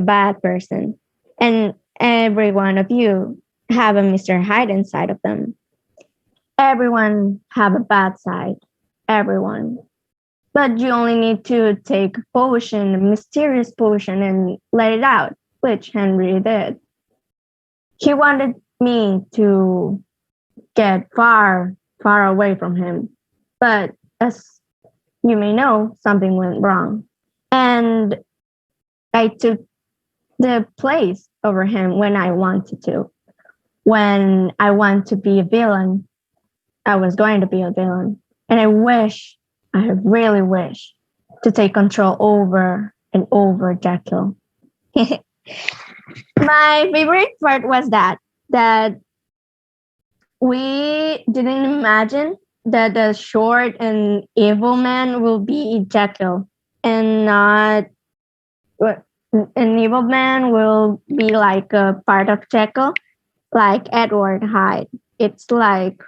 bad person. And every one of you have a Mr. Hyde inside of them. Everyone have a bad side. Everyone. But you only need to take a potion, a mysterious potion, and let it out, which Henry did. He wanted me to get far, far away from him. But as you may know, something went wrong. And I took the place over him when I wanted to. When I want to be a villain, I was going to be a villain. And I really wish to take control over and over Jekyll. My favorite part was that we didn't imagine that the short and evil man will be Jekyll and not an evil man will be like a part of Jekyll, like Edward Hyde. It's like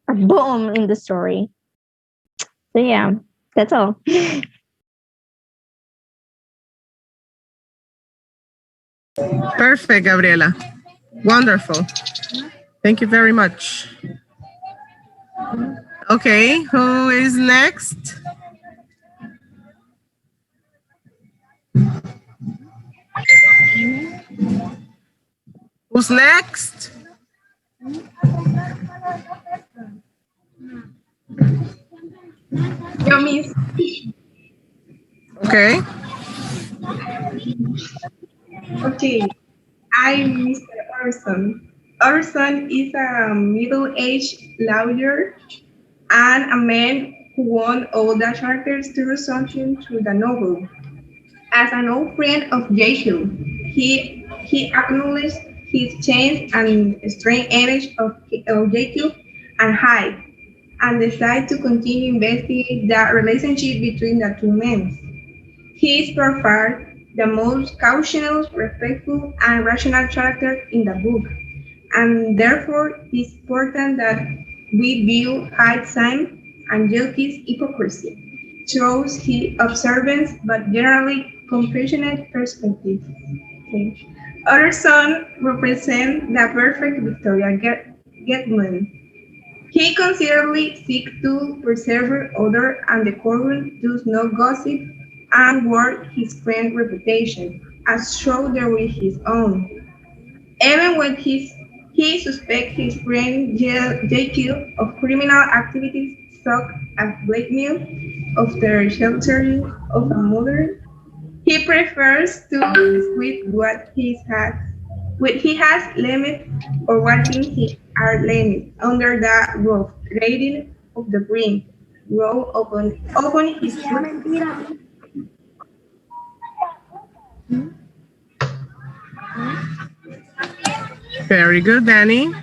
a boom in the story. So yeah, that's all. Perfect, Gabriela. Wonderful. Thank you very much. Okay, who is next? Who's next? Yo, Miss. Okay. Okay, I'm Mr. Orson. Orson is a middle-aged lawyer and a man who wants all the characters to do something through the novel. As an old friend of Jekyll, he acknowledged his change and strange image of Jekyll and Hyde, and decided to continue investigating the relationship between the two men. He is by far the most cautious, respectful, and rational character in the book, and therefore it is important that we view Hyde's time and Jekyll's hypocrisy through his observant but generally compassionate perspective. Okay. Other son represent the perfect Victoria Getman. He considerably seeks to preserve order and decorum, does not gossip, and work his friend's reputation, as shown there with his own. Even when he suspects his friend Jekyll of criminal activities such as blackmail after sheltering of a mother, he prefers to squeeze what he has limit or what things he are limit under the roof, rating of the brim, roll upon his foot. Very good, Danny.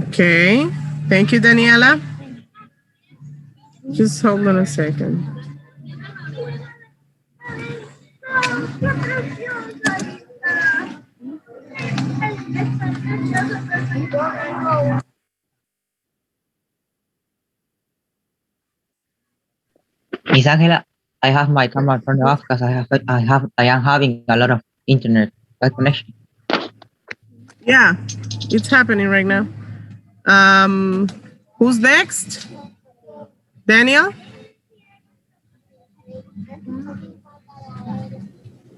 Okay. Thank you, Daniela. Just hold on a second. Miss Angela, I have my camera turned off because I am having a lot of internet connection. Yeah, it's happening right now. Who's next? Daniel?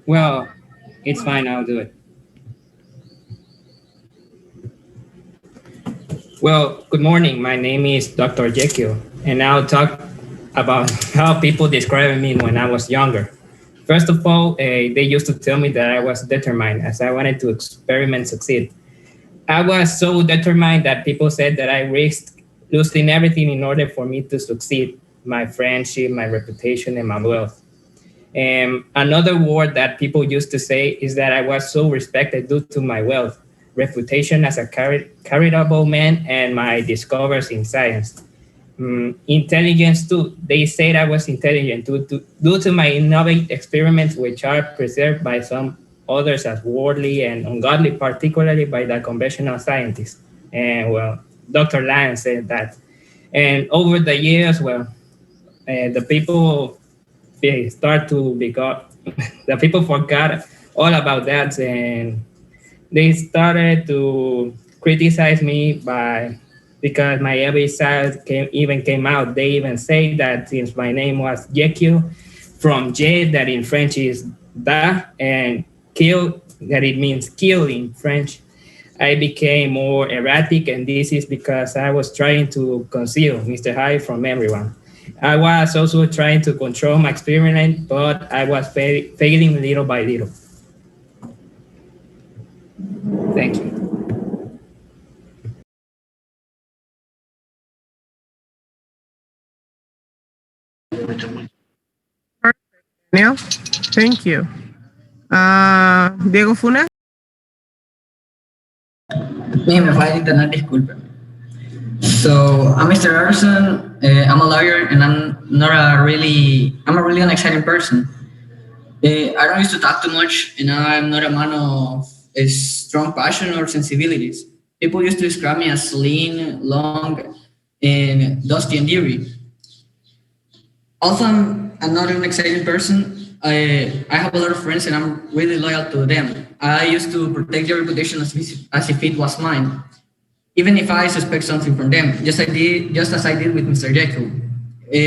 Well, it's fine, I'll do it. Well, good morning. My name is Dr. Jekyll, and I'll talk about how people described me when I was younger. First of all, they used to tell me that I was determined as I wanted to experiment succeed. I was so determined that people said that I risked losing everything in order for me to succeed, my friendship, my reputation, and my wealth. Another word that people used to say is that I was so respected due to my wealth, reputation as a charitable man, and my discoveries in science. Intelligence too. They said I was intelligent due to my innovative experiments, which are preserved by some others as worldly and ungodly, particularly by the conventional scientists. And well, Dr. Lang said that. And over the years, well, the people start to become the people forgot all about that, and they started to criticize me by because my every side came out. They even say that since my name was Jekyll, from J that in French is da, and kill that it means kill in French, I became more erratic, and this is because I was trying to conceal Mr. Hyde from everyone. I was also trying to control my experiment, but I was failing little by little. Thank you. Daniel, thank you. Diego Funa. Me falla el internet, disculpe. So I'm Mr. Anderson. I'm a lawyer, and I'm a really an exciting person. I don't used to talk too much, and I'm not a man of a strong passion or sensibilities. People used to describe me as lean, long, and dusty and deary. Also, I'm not an exciting person. I have a lot of friends, and I'm really loyal to them. I used to protect their reputation as if it was mine, even if I suspect something from them, just as I did with Mr. Jekyll.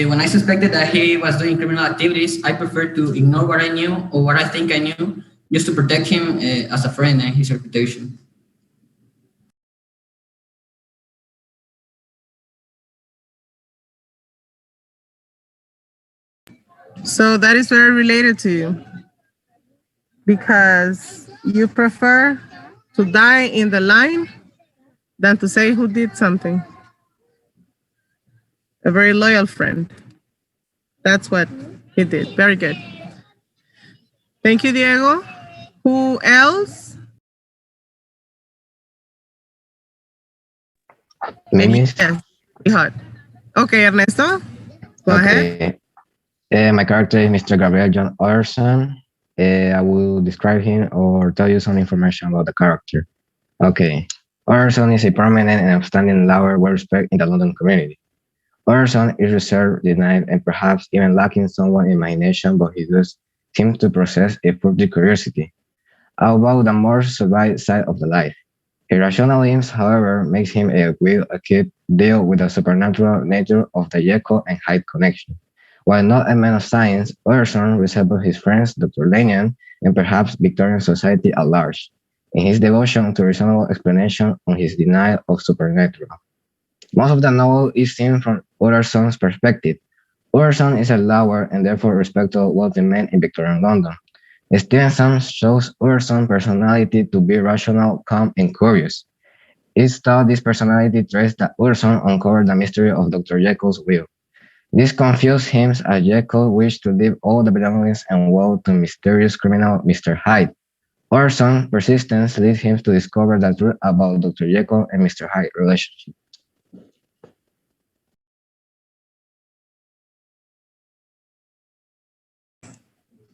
When I suspected that he was doing criminal activities, I preferred to ignore what I knew or what I think I knew, just to protect him as a friend and his reputation. So that is very related to you because you prefer to die in the line than to say who did something. A very loyal friend. That's what he did. Very good. Thank you, Diego. Who else? Maybe. Yes. Hot. Okay, Ernesto. Go ahead. Okay. My character is Mr. Gabriel John Orson. I will describe him or tell you some information about the character. Okay. Orson is a prominent and outstanding lawyer well respected in the London community. Orson is reserved, denied, and perhaps even lacking somewhat imagination, but he does seem to possess a furtive curiosity about the more survived side of the life. Irrationalism, however, makes him a will keep deal with the supernatural nature of the Jekyll and Hyde connection. While not a man of science, Orson resembles his friends Dr. Lanyon and perhaps Victorian society at large, in his devotion to reasonable explanation on his denial of supernatural. Most of the novel is seen from Orson's perspective. Orson is a lawyer and therefore respectable wealthy man in Victorian London. Stevenson shows Orson's personality to be rational, calm, and curious. It's thought this personality traits that Orson uncovered the mystery of Dr. Jekyll's will. This confused him as Jekyll wished to leave all the belongings and wealth to mysterious criminal Mr. Hyde. Orson's persistence leads him to discover the truth about Dr. Jekyll and Mr. Hyde's relationship.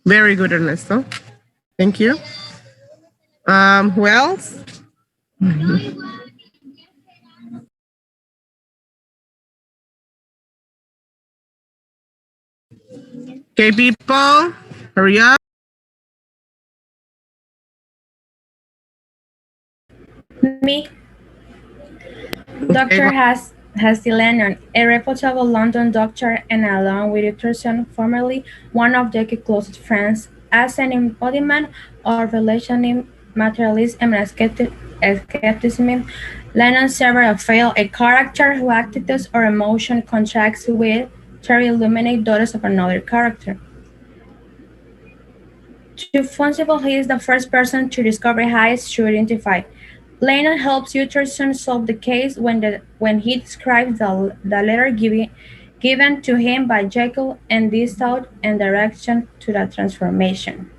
Very good, Ernesto. Thank you. Who else? Okay, people, hurry up. Me, Dr. Hasty Lennon, a reputable London doctor, and along with Utterson, formerly one of Jackie's closest friends, as an embodiment of relationism, materialism, and skepticism. Lennon served a failed a character who attitudes or emotion contracts with to illuminate those of another character. To Funsible, he is the first person to discover Hyde to identify. Lennon helps Utterson solve the case when he describes the letter given to him by Jekyll and this thought and direction to the transformation.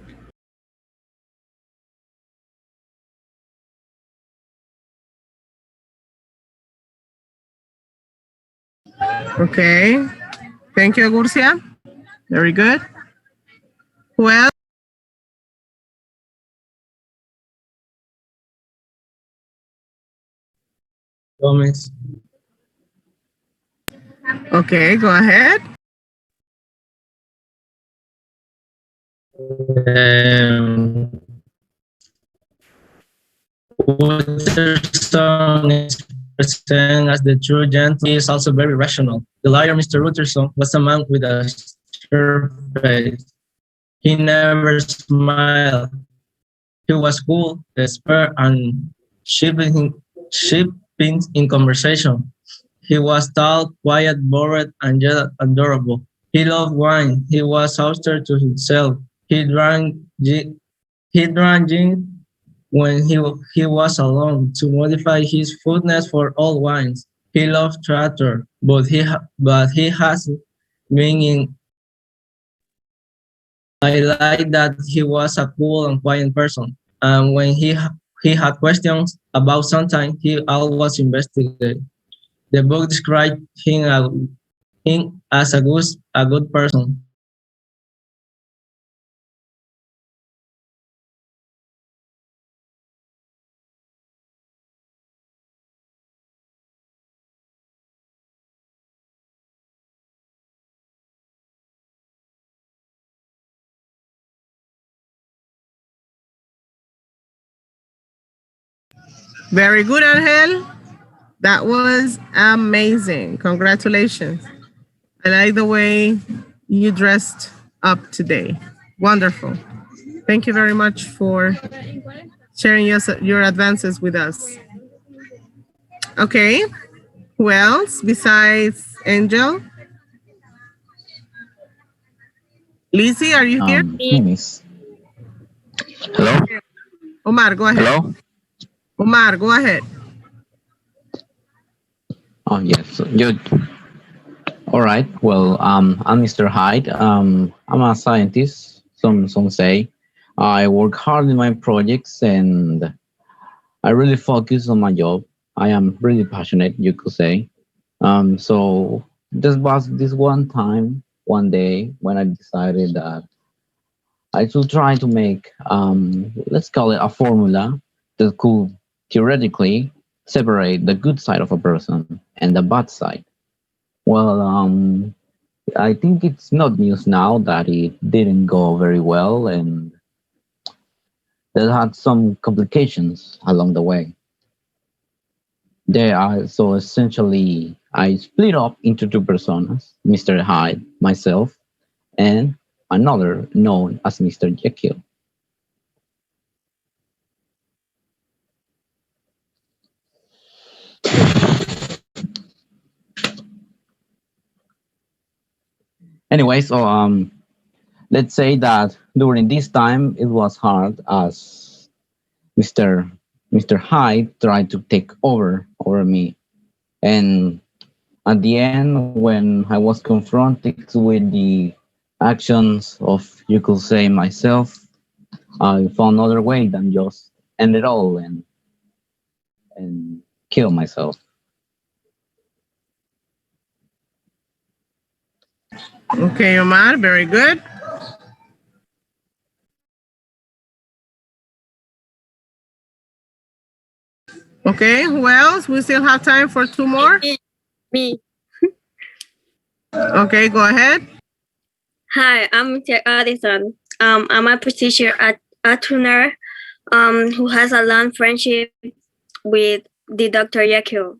Okay. Thank you, Agurcia. Very good. Who else? Gomez. Okay, go ahead. Um, Utterson is present as the true gentleman. He is also very rational. The liar, Mr. Utterson, was a man with a sharp face. He never smiled. He was cool, spare, and shipping in conversation. He was tall, quiet, bored, and yet adorable. He loved wine. He was auster to himself. He drank he drank gin when he was alone to modify his fondness for all wines. He loved theater, but he has been in. I like that he was a cool and quiet person, and when he had questions about something, he always investigated. The book described him as a good person. Very good, Angel. That was amazing. Congratulations. I like the way you dressed up today. Wonderful. Thank you very much for sharing your advances with us. Okay. Who else besides Angel? Lizzie, are you here? Name is. Hello? Omar, go ahead. Hello? Omar, go ahead. Oh, yes. All right. Well, I'm Mr. Hyde. I'm a scientist. Some say I work hard in my projects and I really focus on my job. I am really passionate, you could say. So this was this one time, one day when I decided that I should try to make, let's call it a formula that could theoretically separate the good side of a person and the bad side. Well, I think it's not news now that it didn't go very well and that had some complications along the way. There are so essentially I split up into two personas, Mr. Hyde, myself, and another known as Mr. Jekyll. Anyway, so let's say that during this time it was hard as Mr. Mr. Hyde tried to take over me. And at the end, when I was confronted with the actions of, you could say, myself, I found another way than just end it all and kill myself. Okay, Omar, very good. Okay, who else? We still have time for two more. Me. Okay, go ahead. Hi, I'm Mr. Addison. I'm a physician at tuner who has a long friendship with the Dr. Jekyll.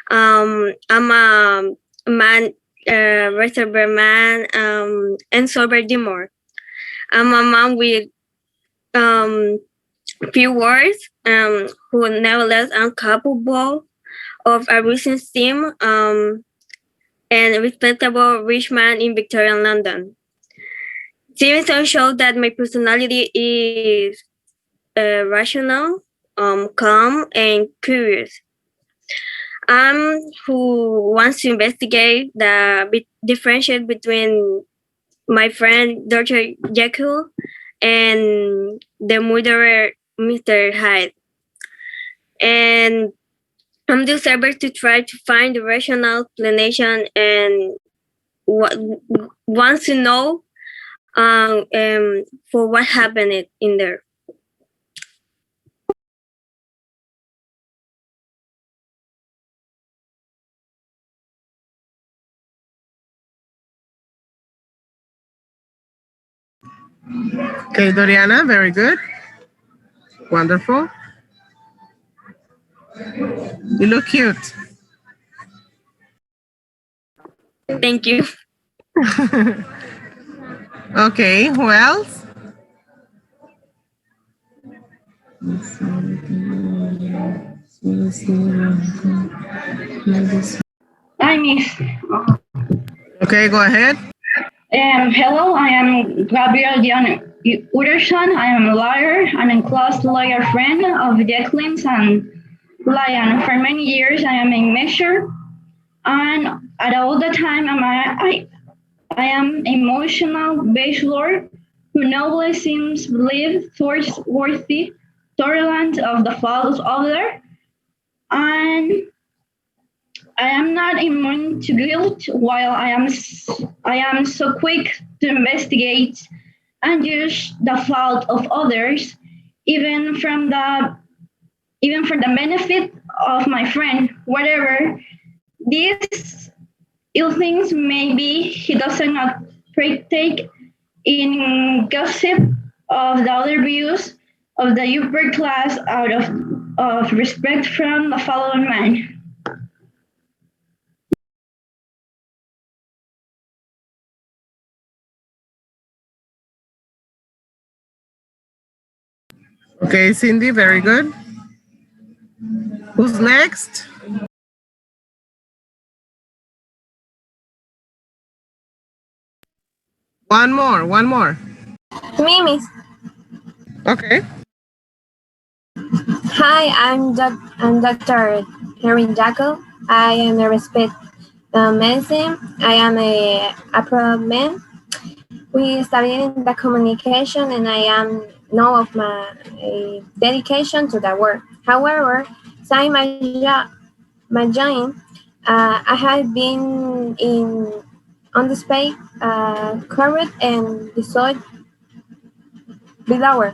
I'm a man, reservoir man, and sober demon. I'm a man with um, few words, who nevertheless I'm capable of a recent steam, and respectable rich man in Victorian London. Stevenson showed that my personality is rational, calm, and curious. Who wants to investigate the differentiate between my friend Dr. Jekyll and the murderer Mr. Hyde. And I'm determined to try to find the rational explanation and what wants to know for what happened in there. Okay, Doriana, very good. Wonderful. You look cute. Thank you. Okay, who else? I miss. Okay, go ahead. Hello, I am Gabriel Jan Uderson. I am a lawyer. I'm a close lawyer friend of Jacqueline's and Lion. For many years, I am a measure, and at all the time, I am emotional bachelor who nobly seems believe worthy, tolerant of the faults of others, and I am not immune to guilt. While I am so quick to investigate and judge the fault of others, even from the even for the benefit of my friend. Whatever these ill things may be, he does not partake in gossip of the other views of the upper class out of respect from the fellow man. Okay, Cindy, very good. Who's next? One more, one more. Me, miss. Okay. Hi, I'm Dr. Henry Jackal. I am a respect medicine. I am a pro man. We studied in the communication and I am know of my dedication to the work. However, since my join, I have been in on the space covered and decided below.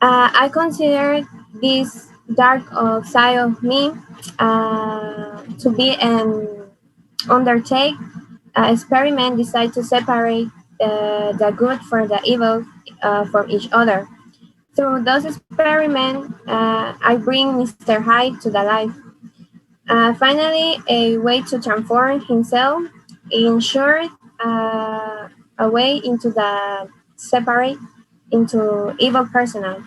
I consider this dark side of me to be an undertake experiment decide to separate the good from the evil from each other. Through those experiments, I bring Mr. Hyde to the life. Finally, a way to transform himself, in short, a way into the separate into evil personal.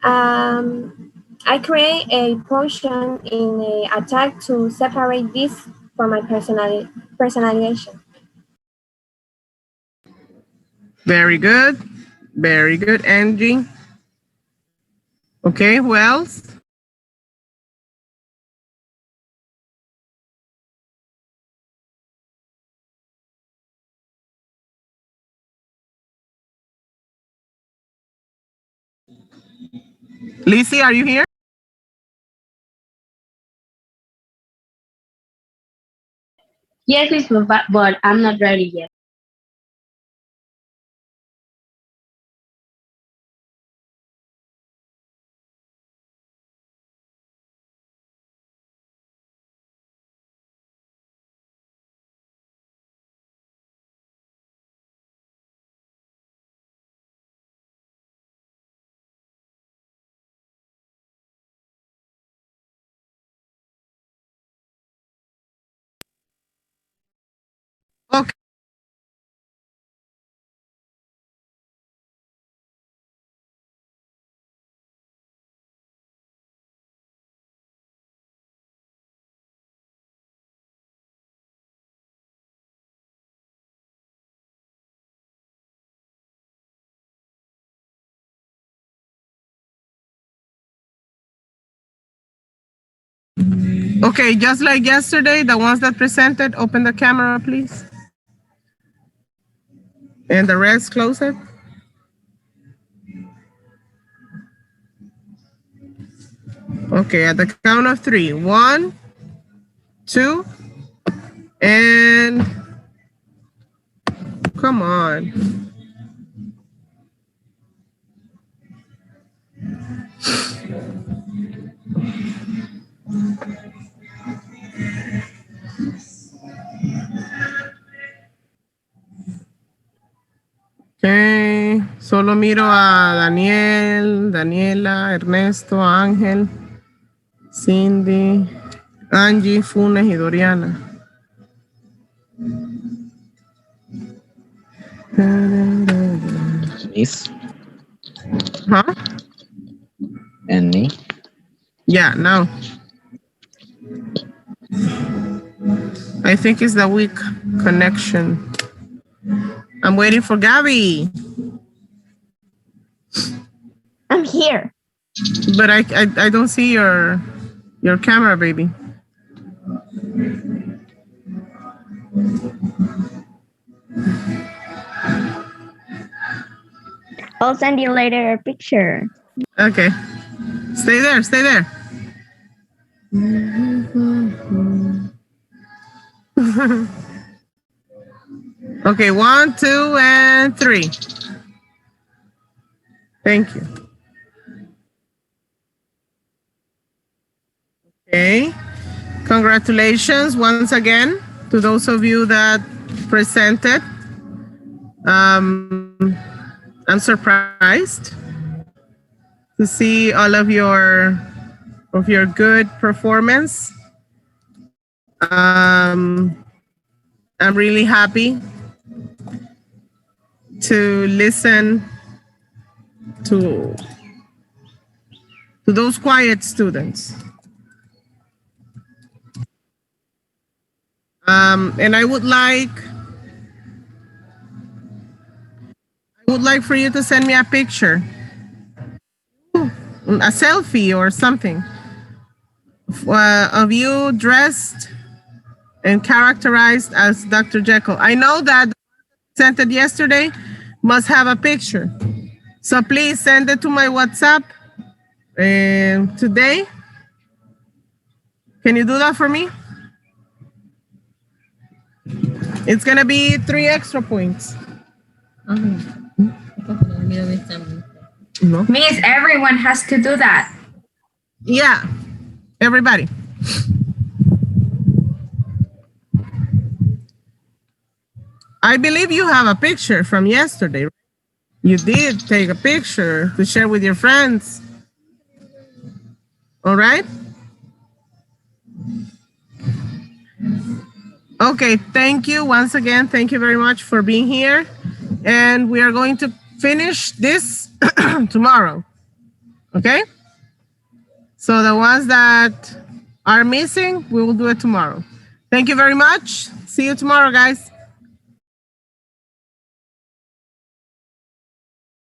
I create a potion in a attack to separate this from my personalization. Very good. Very good, Angie. Okay, who else? Lizzie, are you here? Yes, miss, but I'm not ready yet. Okay. Okay, just like yesterday, the ones that presented, open the camera, please. And the rest, close it. Okay, at the count of three. One, two, and come on. Okay. solo miro a Daniel, Daniela, Ernesto, Ángel, Cindy, Angie, Funes y Doriana. Miss Huh? and me. Yeah, no. I think it's the weak connection. I'm waiting for Gabby, I'm here. but I don't see your camera, baby. I'll send you later a picture. Okay. Stay there, stay there. Okay, 1, 2, and 3. Thank you. Okay. Congratulations once again to those of you that presented. I'm surprised to see all of your good performance. I'm really happy to listen to those quiet students. And I would like for you to send me a picture, a selfie or something, of you dressed and characterized as Dr. Jekyll. I know that sent it yesterday must have a picture. So please send it to my WhatsApp today. Can you do that for me? It's gonna be 3 extra points. No? Miss, everyone has to do that. Yeah, everybody. I believe you have a picture from yesterday. You did take a picture to share with your friends. All right? Okay, thank you once again. Thank you very much for being here. And we are going to finish this tomorrow. Okay? So the ones that are missing, we will do it tomorrow. Thank you very much. See you tomorrow, guys.